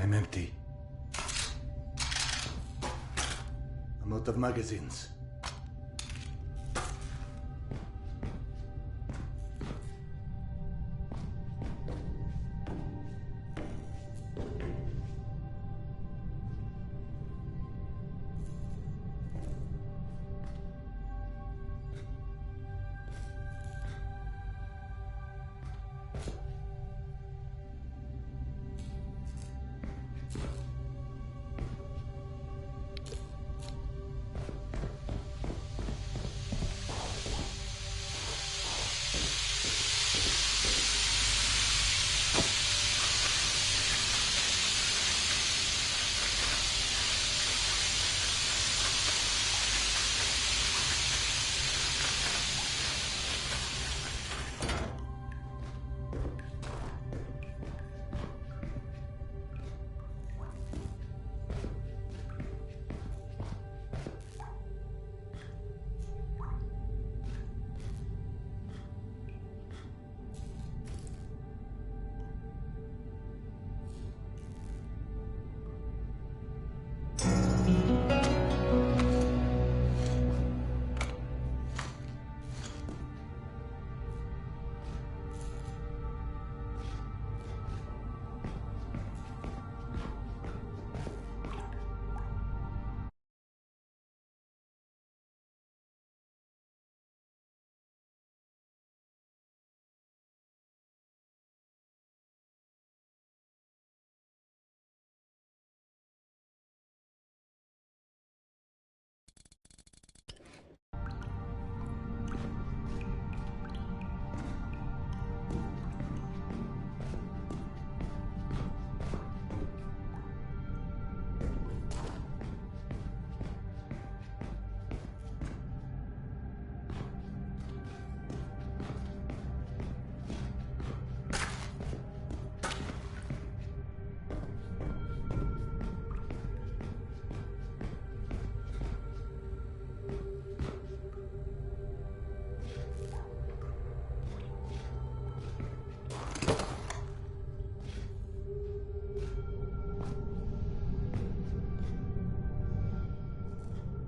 I'm empty. I'm out of magazines.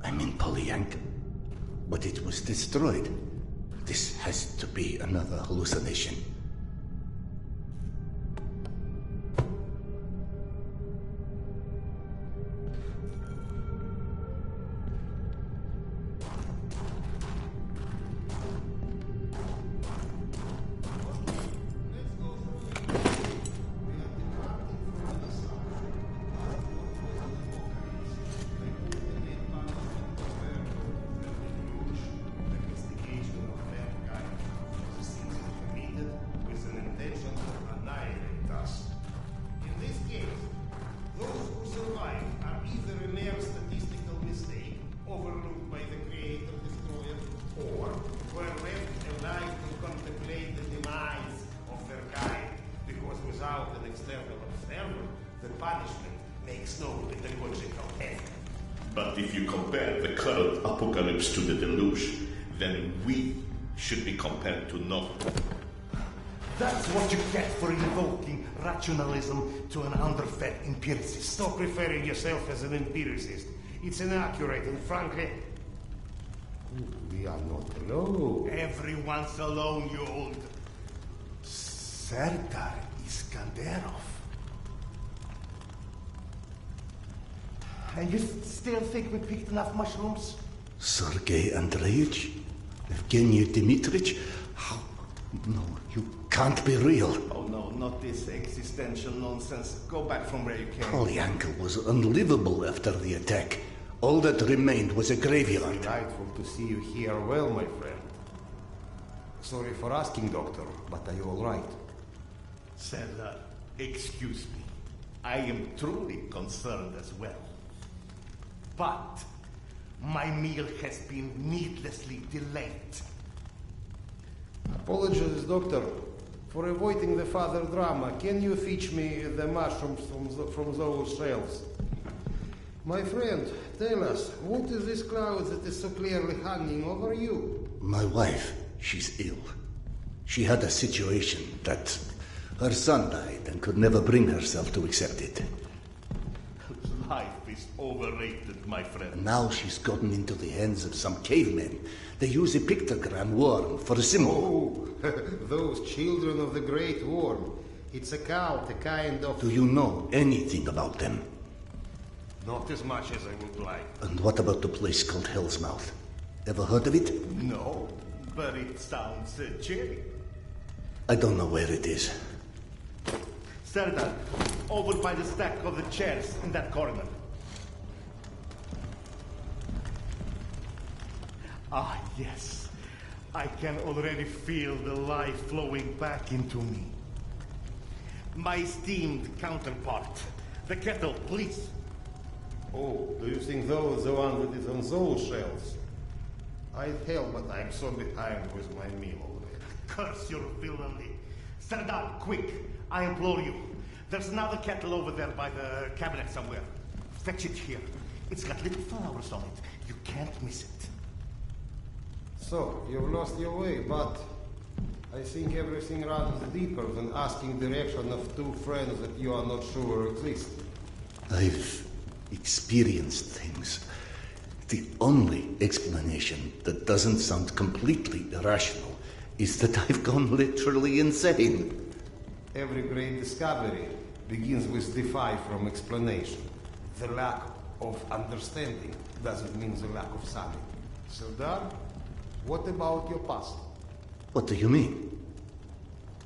I'm in Polyank, but it was destroyed. This has to be another hallucination. But if you compare the current apocalypse to the deluge, then we should be compared to nothing. That's what you get for invoking rationalism to an underfed empiricist. Stop referring yourself as an empiricist. It's inaccurate and frankly... We are not alone. Everyone's alone, you old... Serdar Iskanderov. And you still think we picked enough mushrooms? Sergei Andreevich? Evgeny Dmitrich? How? No, you can't be real. Oh no, not this existential nonsense. Go back from where you came. Polyanka was unlivable after the attack. All that remained was a graveyard. Delightful to see you here well, my friend. Sorry for asking, Doctor, but are you all right? Serdar, excuse me. I am truly concerned as well. But my meal has been needlessly delayed. Apologies, Doctor, for avoiding the further drama. Can you fetch me the mushrooms from those shelves? My friend, tell us, what is this cloud that is so clearly hanging over you? My wife, she's ill. She had a situation that her son died and could never bring herself to accept it. is overrated, my friend. Now she's gotten into the hands of some cavemen. They use a pictogram worm for a symbol. Oh, those children of the Great Worm. It's a cult, a kind of... Do you know anything about them? Not as much as I would like. And what about the place called Hell's Mouth? Ever heard of it? No, but it sounds cheery. I don't know where it is. Serdar, over by the stack of the chairs in that corner. Ah, yes. I can already feel the life flowing back into me. My esteemed counterpart. The kettle, please. Oh, do you think those the one that is on those shelves? I'd help, but I'm so behind with my meal already. Curse your villainy. Serdar, quick. I implore you. There's another kettle over there by the cabinet somewhere. Fetch it here. It's got little flowers on it. You can't miss it. So, you've lost your way, but I think everything runs deeper than asking direction of two friends that you are not sure exist. I've experienced things. The only explanation that doesn't sound completely irrational is that I've gone literally insane. Every great discovery begins with defy from explanation. The lack of understanding doesn't mean the lack of something. Serdar, what about your past? What do you mean?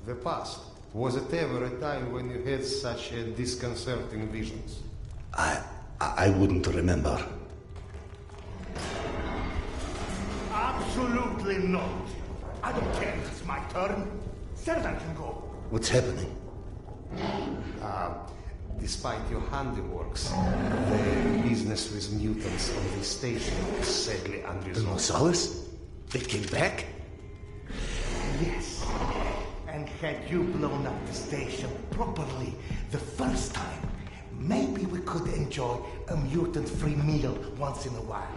The past. Was it ever a time when you had such disconcerting visions? I wouldn't remember. Absolutely not. I don't care if it's my turn. Serdar can go. What's happening? Despite your handiworks, the business with mutants on this station is sadly The unresolved. Nosalis? They came back? Yes. And had you blown up the station properly the first time, maybe we could enjoy a mutant-free meal once in a while.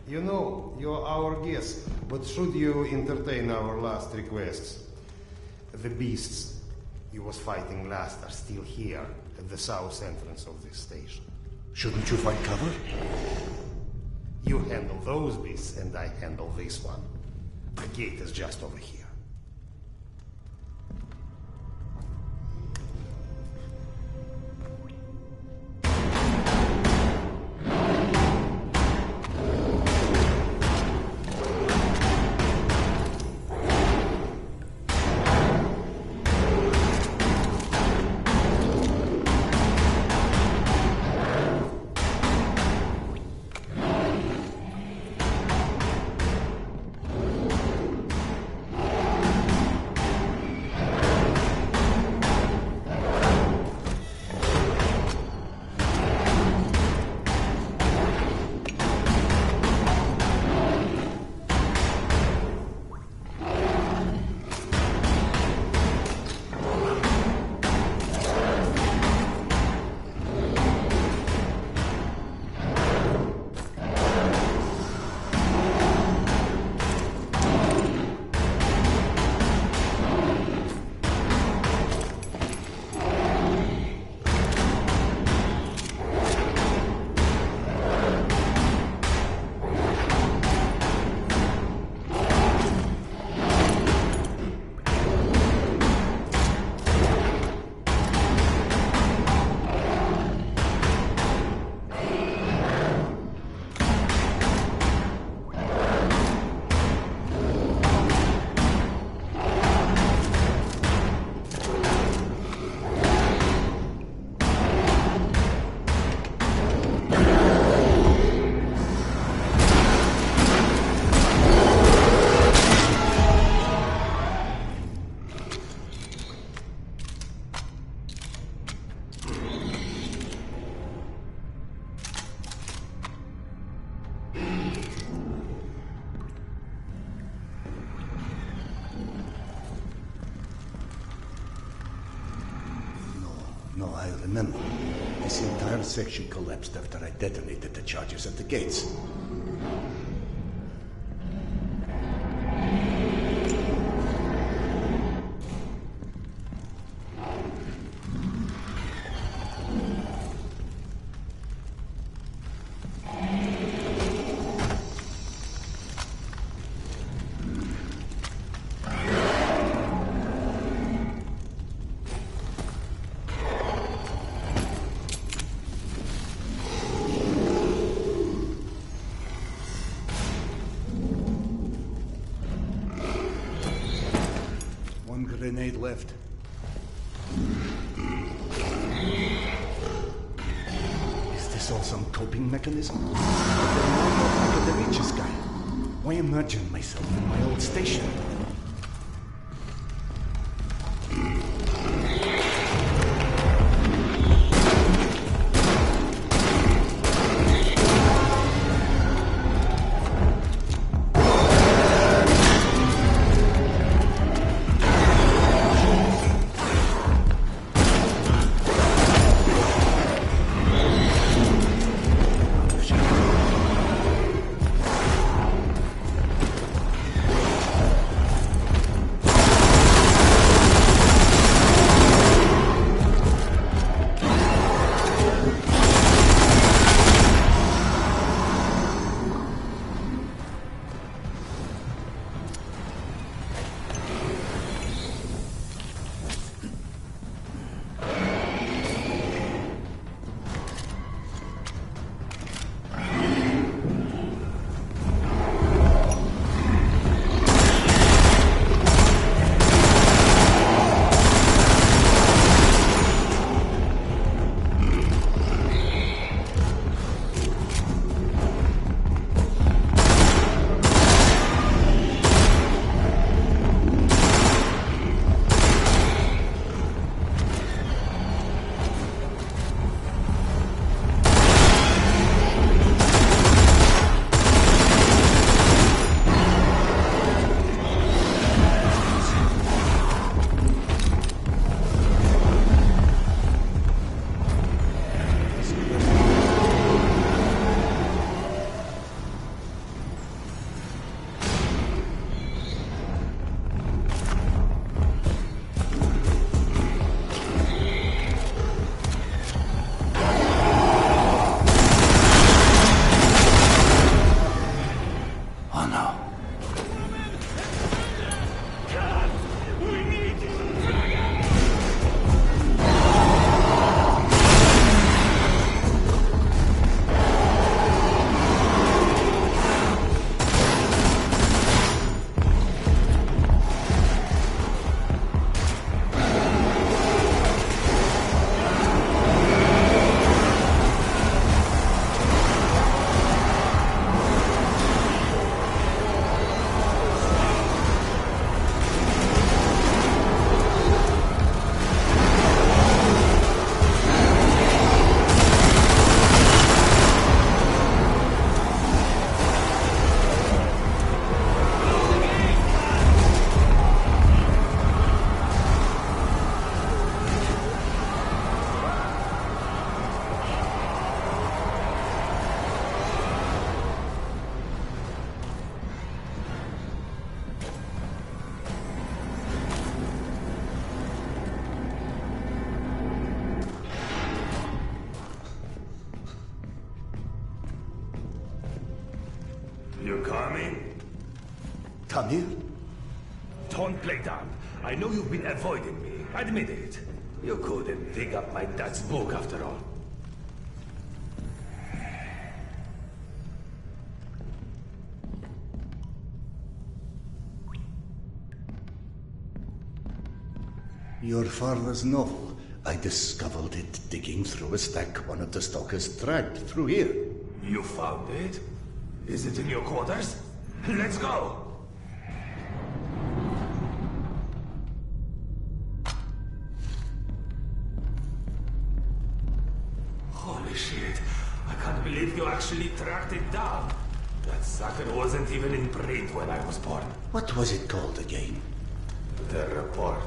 You know, you're our guest, but should you entertain our last requests? The beasts you was fighting last are still here at the south entrance of this station. Shouldn't you find cover? You handle those beasts, and I handle this one. The gate is just over here. No, I remember. This entire section collapsed after I detonated the charges at the gates. grenade left. Is this all some coping mechanism? I can reach this guy. Why imagine myself in my old station? You coming? Tamir? Don't play dumb. I know you've been avoiding me. Admit it. You couldn't dig up my dad's book after all. Your father's novel. I discovered it digging through a stack one of the stalkers dragged through here. You found it? Is it in your quarters? Let's go! Holy shit. I can't believe you actually tracked it down. That sucker wasn't even in print when I was born. What was it called again? The report.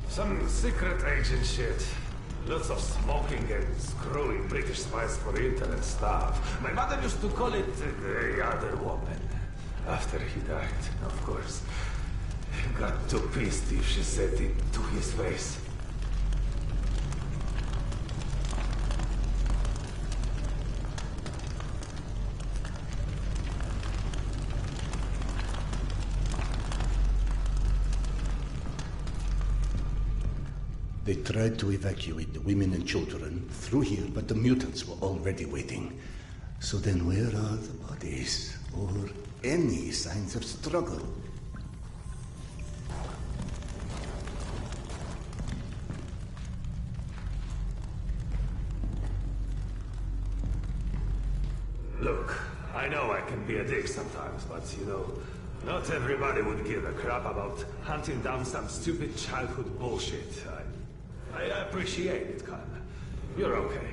Some secret agent shit. Lots of smoking and screwing British spies for intel and stuff. My mother used to call it the other woman. After he died, of course. He got too pissed if she said it to his face. They tried to evacuate the women and children through here, but the mutants were already waiting. So then where are the bodies? Or any signs of struggle? sometimes, but you know, not everybody would give a crap about hunting down some stupid childhood bullshit. I appreciate it, Khan. You're okay.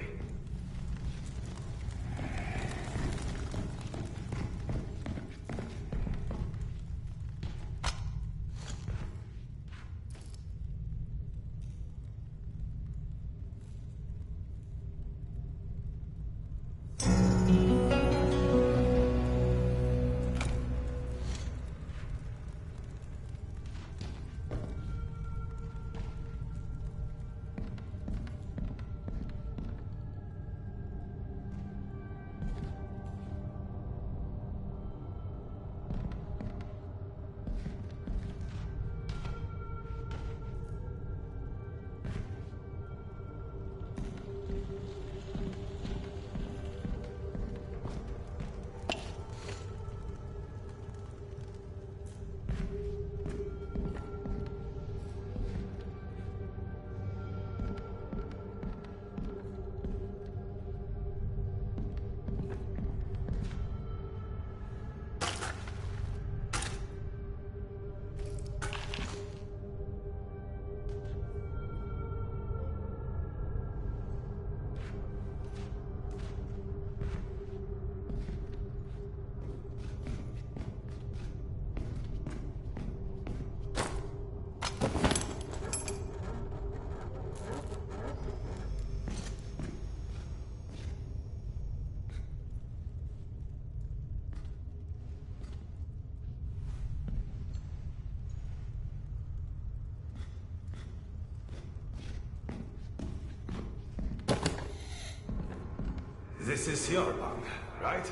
This is your bunk, right?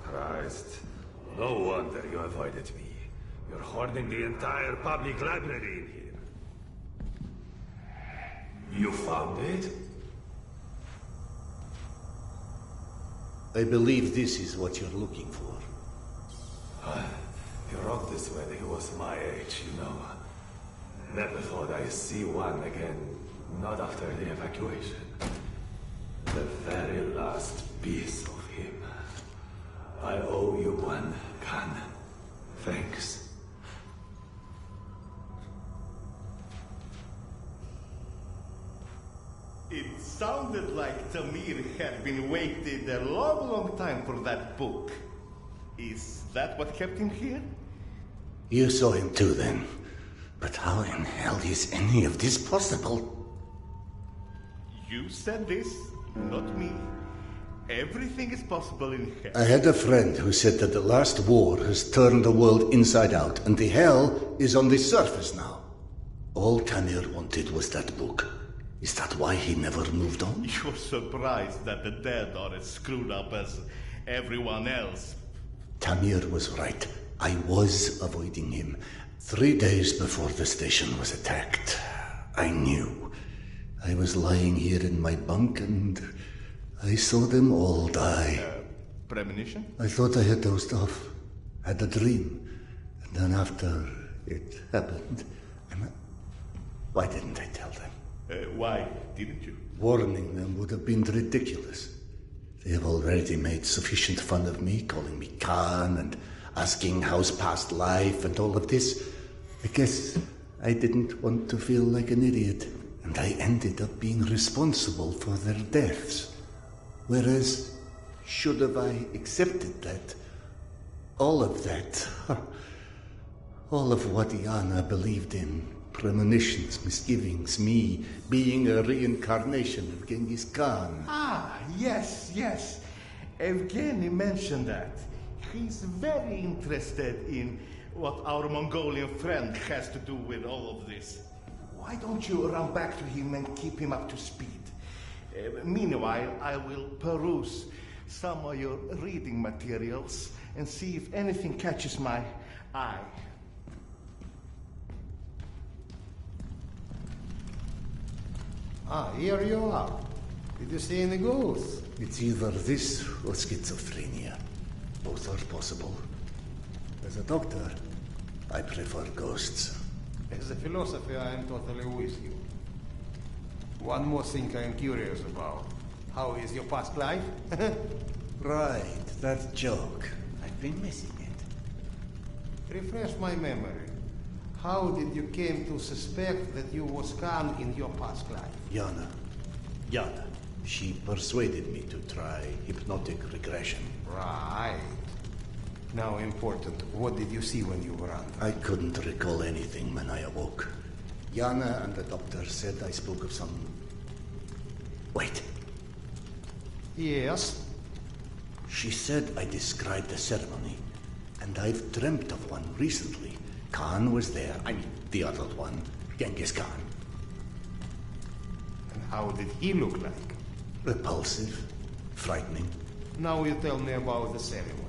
Christ. No wonder you avoided me. You're hoarding the entire public library in here. You found it? I believe this is what you're looking for. He wrote this when he was my age, you know. Never thought I'd see one again, not after the evacuation. The very last piece of him. I owe you one, Khan. Thanks. It sounded like Tamir had been waiting a long, long time for that book. Is that what kept him here? You saw him too then. But how in hell is any of this possible? You said this, not me. Everything is possible in hell. I had a friend who said that the last war has turned the world inside out, and the hell is on the surface now. All Tamir wanted was that book. Is that why he never moved on? You're surprised that the dead are as screwed up as everyone else. Tamir was right. I was avoiding him. 3 days before the station was attacked. I knew. I was lying here in my bunk and I saw them all die. Premonition? I thought I had dozed off. Had a dream. And then after it happened, why didn't I tell them? Why didn't you? Warning them would have been ridiculous. They have already made sufficient fun of me, calling me Khan and asking how's past life and all of this. I guess I didn't want to feel like an idiot, and I ended up being responsible for their deaths. Whereas, should have I accepted that, all of that, all of what Iana believed in, premonitions, misgivings, me being a reincarnation of Genghis Khan. Ah, yes, yes. Evgeny mentioned that. He's very interested in what our Mongolian friend has to do with all of this. Why don't you run back to him and keep him up to speed? Meanwhile, I will peruse some of your reading materials and see if anything catches my eye. Ah, here you are. Did you see any ghosts? It's either this or schizophrenia. Both are possible. As a doctor, I prefer ghosts. As a philosopher, I am totally with you. One more thing I am curious about. How is your past life? Right, that joke. I I've been missing it. Refresh my memory. How did you came to suspect that you was Khan in your past life? Yana. Yana. She persuaded me to try hypnotic regression. Right. Now important, what did you see when you were under? I couldn't recall anything when I awoke. Yana and the doctor said I spoke of some... Wait. Yes? She said I described the ceremony, and I've dreamt of one recently. Khan was there. I mean, the other one, Genghis Khan. And how did he look like? Repulsive, frightening. Now you tell me about the ceremony.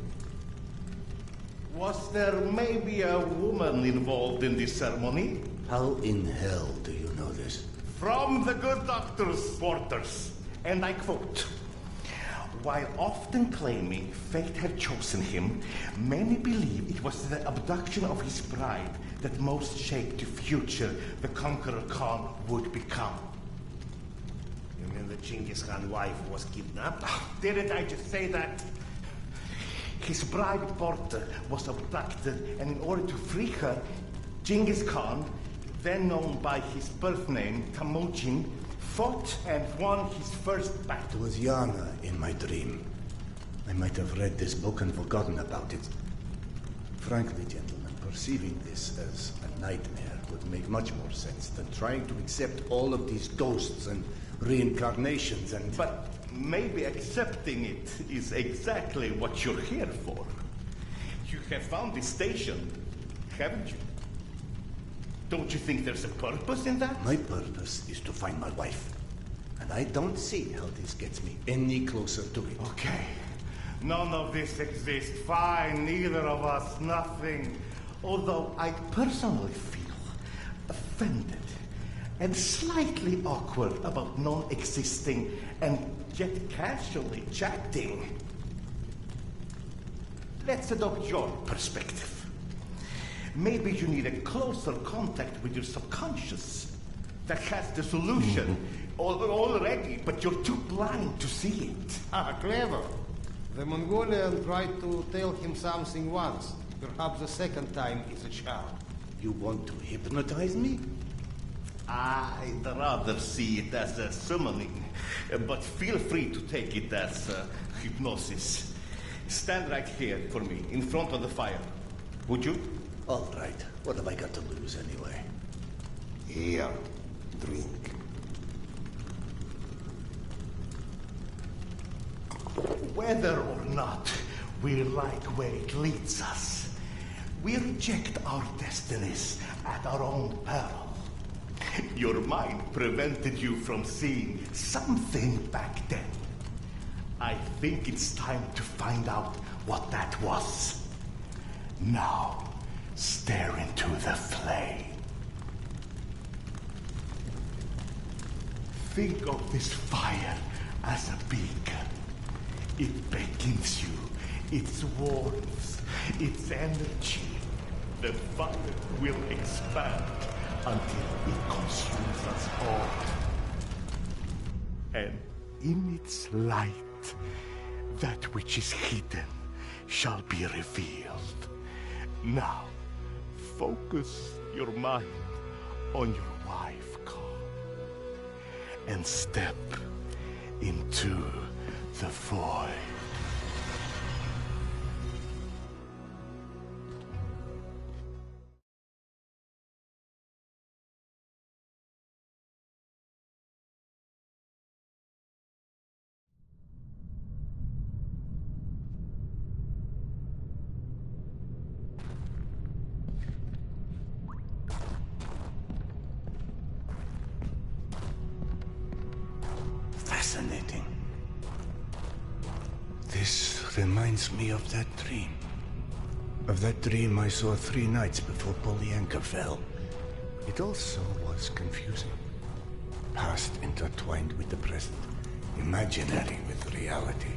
Was there maybe a woman involved in this ceremony? How in hell do you know this? From the good doctor's quarters. And I quote, "While often claiming fate had chosen him, many believe it was the abduction of his bride that most shaped the future the conqueror Khan would become." You mean the Genghis Khan wife was kidnapped? Didn't I just say that? His bride Porta was abducted, and in order to free her, Genghis Khan, then known by his birth name, Temujin, fought and won his first It battle. was Yana in my dream. I might have read this book and forgotten about it. Frankly, gentlemen, perceiving this as a nightmare would make much more sense than trying to accept all of these ghosts and reincarnations and... But maybe accepting it is exactly what you're here for. You have found this station, haven't you? Don't you think there's a purpose in that? My purpose is to find my wife. And I don't see how this gets me any closer to it. Okay. None of this exists. Fine, neither of us, nothing. Although I personally feel offended and slightly awkward about non-existing and yet casually chatting. Let's adopt your perspective. Maybe you need a closer contact with your subconscious that has the solution already, but you're too blind to see it. Ah, clever. The Mongolian tried to tell him something once. Perhaps the second time is a charm. You want to hypnotize me? I'd rather see it as a summoning, but feel free to take it as hypnosis. Stand right here for me, in front of the fire. Would you? All right. What have I got to lose anyway? Here, drink. Whether or not we like where it leads us, we reject our destinies at our own peril. Your mind prevented you from seeing something back then. I think it's time to find out what that was. Now, stare into the flame. Think of this fire as a beacon. It beckons you, its warmth, its energy. The fire will expand until it consumes us all. And in its light, that which is hidden shall be revealed. Now, focus your mind on your wife, Khan, and step into the void. Fascinating. This reminds me of that dream. Of that dream I saw 3 nights before Polyanka fell. It also was confusing. Past intertwined with the present. Imaginary with reality.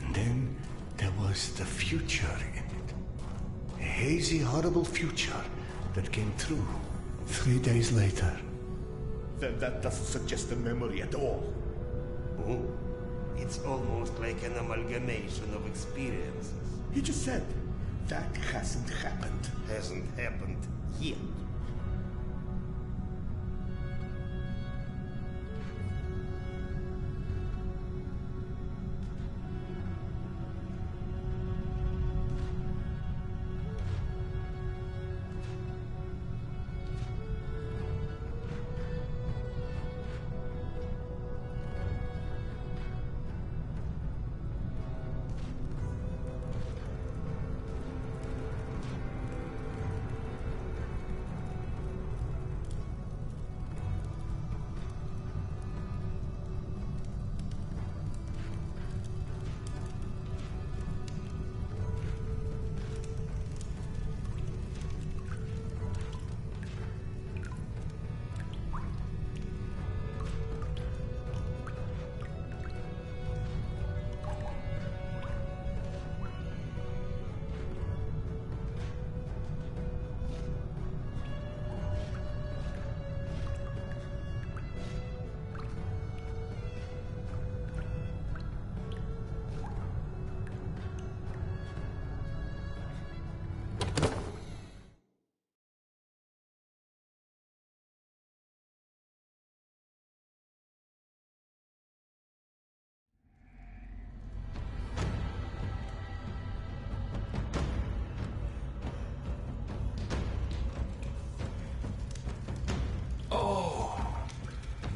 And then there was the future in it. A hazy, horrible future that came through 3 days later. That doesn't suggest a memory at all. Oh, it's almost like an amalgamation of experiences. He just said That hasn't happened. Hasn't happened yet.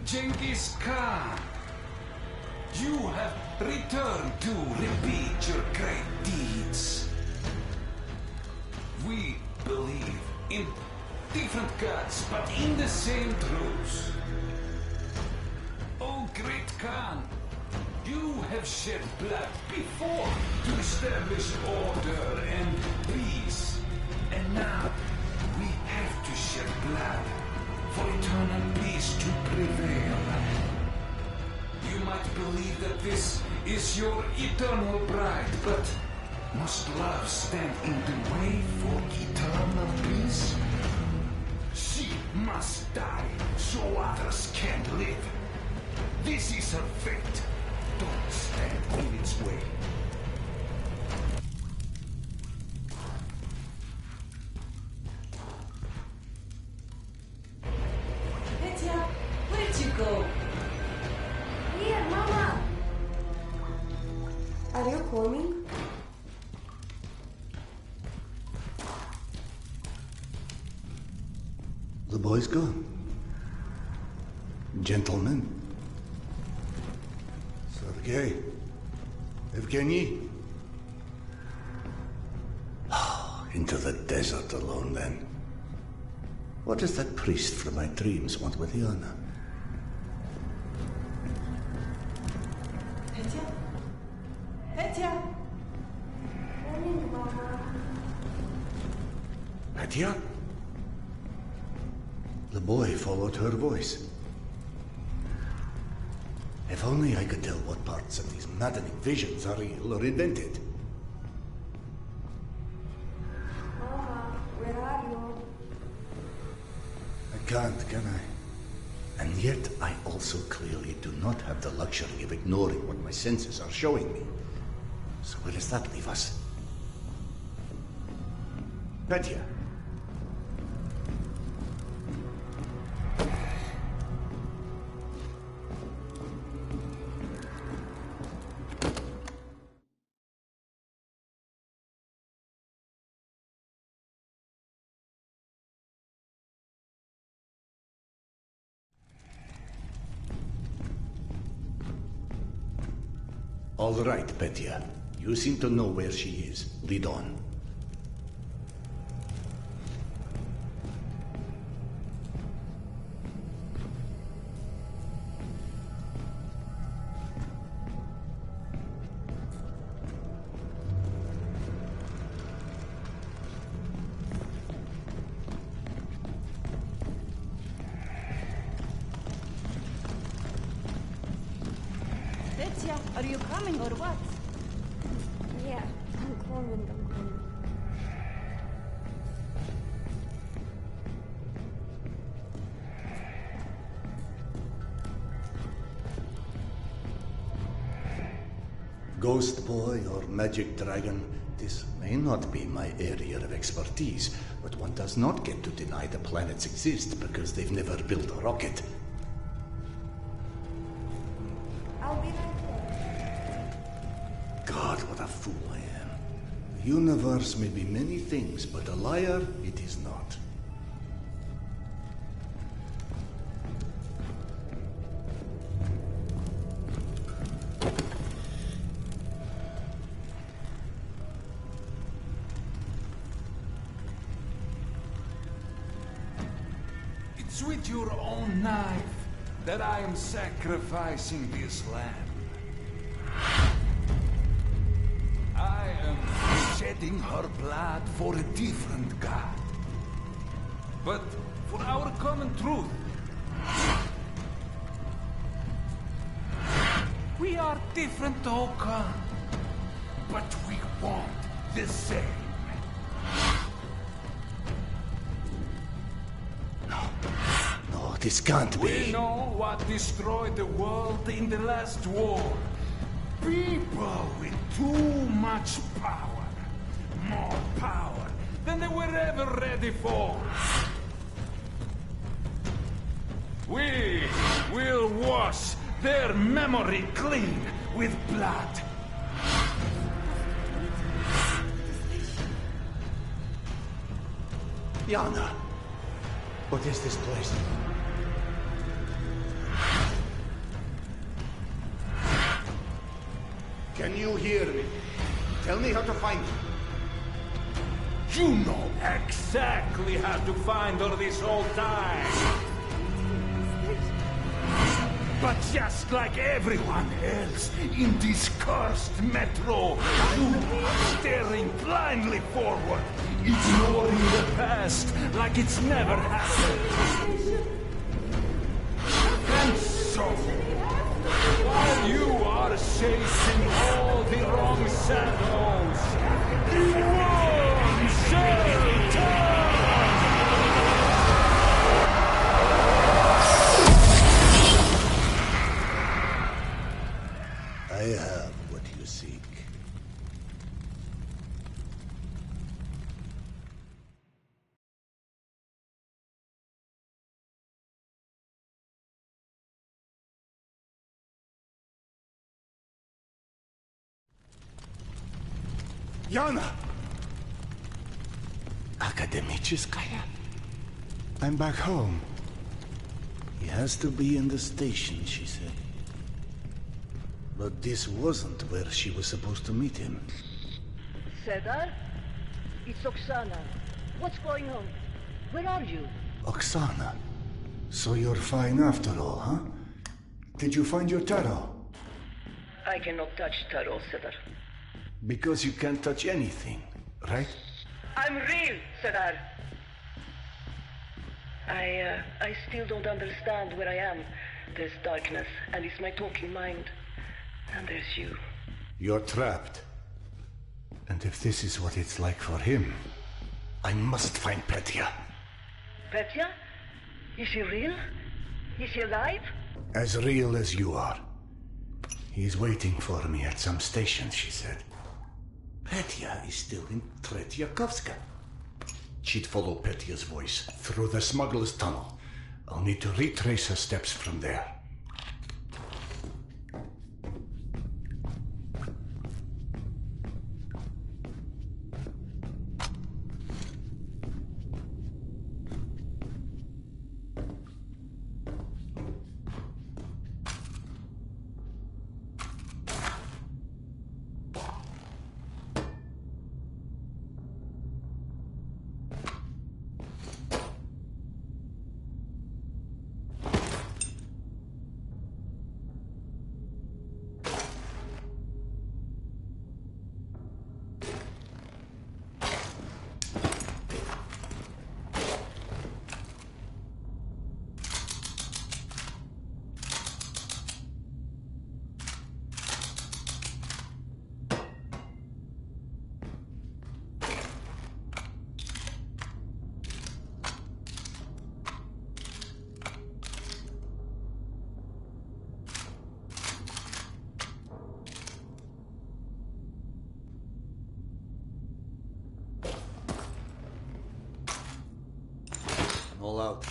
Genghis Khan, you have returned to repeat your great deeds. We believe in different gods, but in the same truths. Oh, great Khan, you have shed blood before to establish order and peace. And now, we have to shed blood for eternal peace to prevail. You might believe that this is your eternal bride, but must love stand in the way for eternal peace? She must die so others can live. This is her fate. Don't stand in its way. Petya, where'd you go? Here, Mama! Are you coming? The boy's gone. Gentlemen. Sergei. Evgeny. Into the desert alone, then. What does that priest from my dreams want with Yana? Petya? Petya! Coming, Mama. Petya? The boy followed her voice. If only I could tell what parts of these maddening visions are real or invented. Mama, where are you? I can't, can I? And yet I also clearly do not have the luxury of ignoring what my senses are showing me. So where does that leave us? Petya. All right, Petya. You seem to know where she is. Lead on. Petya, are you coming or what? Yeah, I'm coming. Ghost boy or magic dragon, This may not be my area of expertise, but one does not get to deny the planets exist because they've never built a rocket. I'll be right there. God, what a fool I am. The universe may be many things, but a liar it is not. It's with your own knife that I am sacrificing this lamb. I am shedding her blood for a different God. But for our common truth. We are different, Oka. But we want the same. No, this can't We be. know what destroyed the world in the last war. People with too much power. More power than they were ever ready for. We will wash their memory clean with blood. Yana, what is this place? Can you hear me? Tell me how to find her. You know exactly how to find her this whole time. But just like everyone else in this cursed metro, you are staring blindly forward, ignoring the past like it's never happened. And so, while you are chasing all the wrong shadows, one shall turn! I have what you seek. Yana! Akademicheskaya? I'm back home. He has to be in the station, she said. But this wasn't where she was supposed to meet him. Sedar? It's Oksana. What's going on? Where are you? Oksana. So you're fine after all, huh? Did you find your tarot? I cannot touch Taro, Sedar. Because you can't touch anything, right? I'm real, Sedar. I still don't understand where I am. There's darkness, and it's my talking mind. And there's you. You're trapped. And if this is what it's like for him, I must find Petya. Petya? Is she real? Is she alive? As real as you are. He's waiting for me at some station, she said. Petya is still in Tretyakovska. She'd follow Petya's voice through the smuggler's tunnel. I'll need to retrace her steps from there. All out.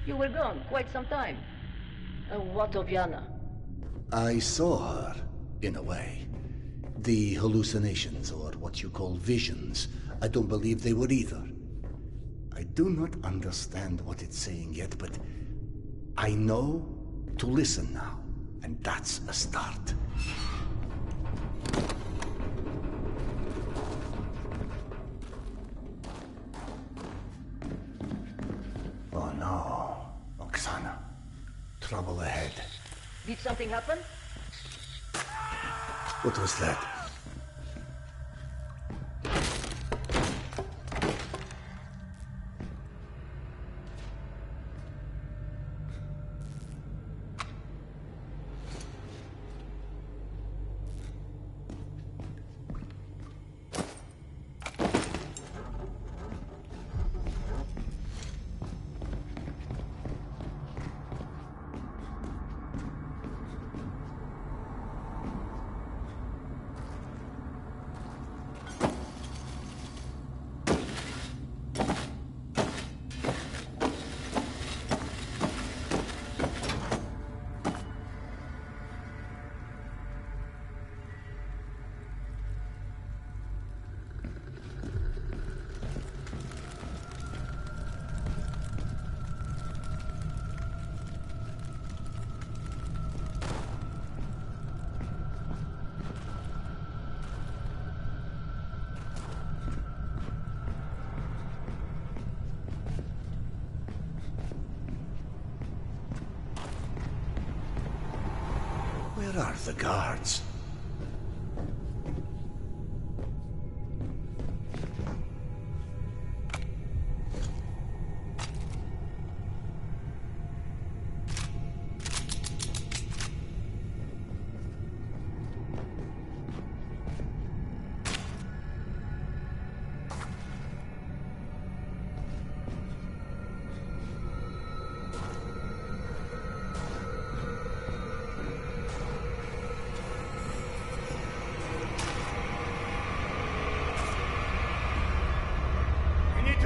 You were gone quite some time. What of Yana? I saw her, in a way. The hallucinations, or what you call visions, I don't believe they were either. I do not understand what it's saying yet, but I know to listen now, and that's a start. Oh no, Oksana. Trouble ahead. Did something happen? What was that? Where are the guards?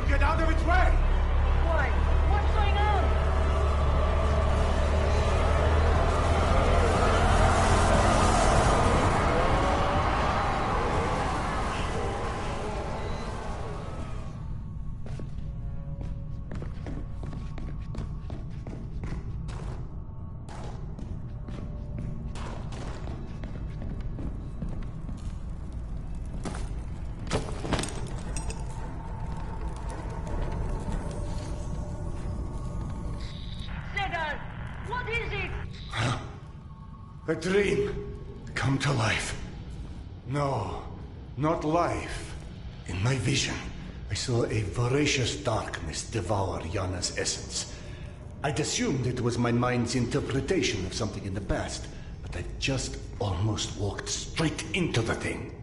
Get out of its way! Why? What's going on? Segar, what is it? A dream. Come to life. No, not life. In my vision, I saw a voracious darkness devour Yana's essence. I'd assumed it was my mind's interpretation of something in the past, but I just almost walked straight into the thing.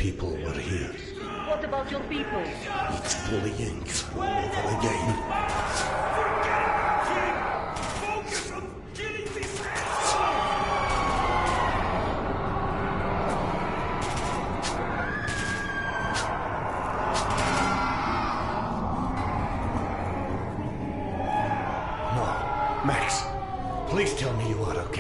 people were here. What about your people? It's bullying all over again. Focus on killing these No, Max, please tell me you are okay.